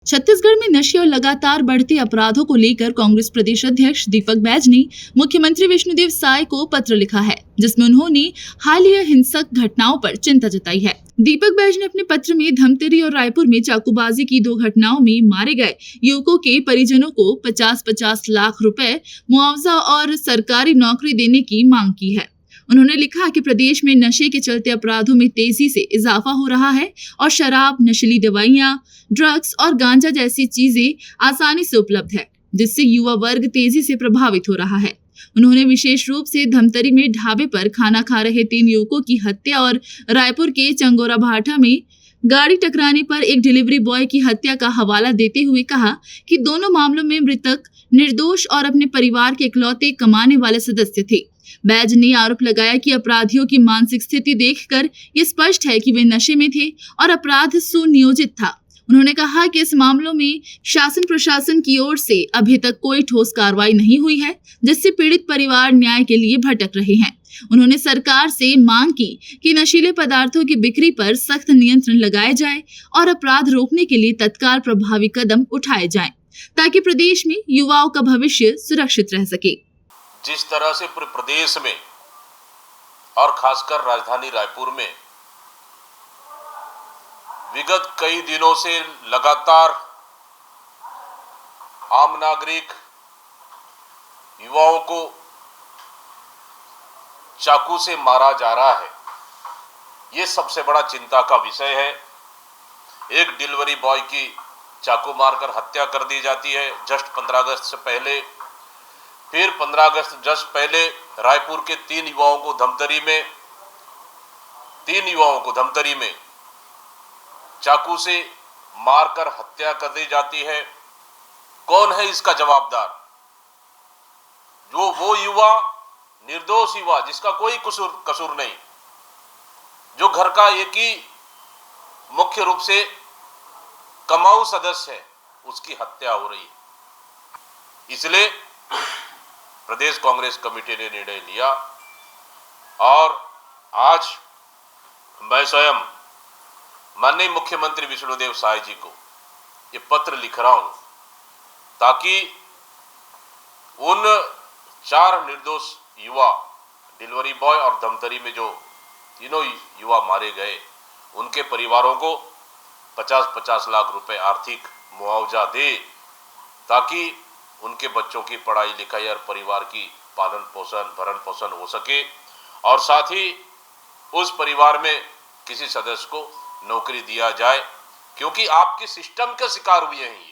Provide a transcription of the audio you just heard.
छत्तीसगढ़ में नशे और लगातार बढ़ते अपराधों को लेकर कांग्रेस प्रदेश अध्यक्ष दीपक बैज ने मुख्यमंत्री विष्णुदेव साय को पत्र लिखा है, जिसमें उन्होंने हालिया हिंसक घटनाओं पर चिंता जताई है। दीपक बैज ने अपने पत्र में धमतरी और रायपुर में चाकूबाजी की 2 घटनाओं में मारे गए युवकों के परिजनों को 50-50 लाख रुपए मुआवजा और सरकारी नौकरी देने की मांग की है। उन्होंने लिखा कि प्रदेश में नशे के चलते अपराधों में तेजी से इजाफा हो रहा है और शराब, नशीली दवाइयां, ड्रग्स और गांजा जैसी चीजें आसानी से उपलब्ध है, जिससे युवा वर्ग तेजी से प्रभावित हो रहा है। उन्होंने विशेष रूप से धमतरी में ढाबे पर खाना खा रहे 3 युवकों की हत्या और रायपुर के चंगोरा भाठा में गाड़ी टकराने पर एक डिलीवरी बॉय की हत्या का हवाला देते हुए कहा कि दोनों मामलों में मृतक निर्दोष और अपने परिवार के इकलौते कमाने वाले सदस्य थे। बैज ने आरोप लगाया कि अपराधियों की मानसिक स्थिति देखकर ये स्पष्ट है कि वे नशे में थे और अपराध सुनियोजित था। उन्होंने कहा कि इस मामलों में शासन प्रशासन की ओर से अभी तक कोई ठोस कार्रवाई नहीं हुई है, जिससे पीड़ित परिवार न्याय के लिए भटक रहे हैं। उन्होंने सरकार से मांग की कि नशीले पदार्थों की बिक्री पर सख्त नियंत्रण लगाए जाए और अपराध रोकने के लिए तत्काल प्रभावी कदम उठाए जाएं, ताकि प्रदेश में युवाओं का भविष्य सुरक्षित रह सके। जिस तरह से पूरे प्रदेश में और खासकर राजधानी रायपुर में विगत कई दिनों से लगातार आम नागरिक युवाओं को चाकू से मारा जा रहा है, ये सबसे बड़ा चिंता का विषय है। एक डिलीवरी बॉय की चाकू मारकर हत्या कर दी जाती है जस्ट 15 अगस्त से पहले। फिर 15 अगस्त जस्ट पहले रायपुर के 3 युवाओं को धमतरी में चाकू से मारकर हत्या कर दी जाती है। कौन है इसका जवाबदार? वो युवा, निर्दोष युवा जिसका कोई कसूर नहीं, जो घर का एक ही मुख्य रूप से कमाऊ सदस्य है, उसकी हत्या हो रही है। इसलिए प्रदेश कांग्रेस कमेटी ने निर्णय लिया और आज मैं स्वयं माननीय मुख्यमंत्री विष्णुदेव साय जी को ये पत्र लिख रहा हूं, ताकि उन 4 निर्दोष युवा, डिलीवरी बॉय और धमतरी में जो तीनों युवा मारे गए, उनके परिवारों को 50-50 लाख रुपए आर्थिक मुआवजा दे, ताकि उनके बच्चों की पढ़ाई लिखाई और परिवार की पालन पोषण भरण पोषण हो सके, और साथ ही उस परिवार में किसी सदस्य को नौकरी दिया जाए, क्योंकि आपके सिस्टम के शिकार हुए हैं।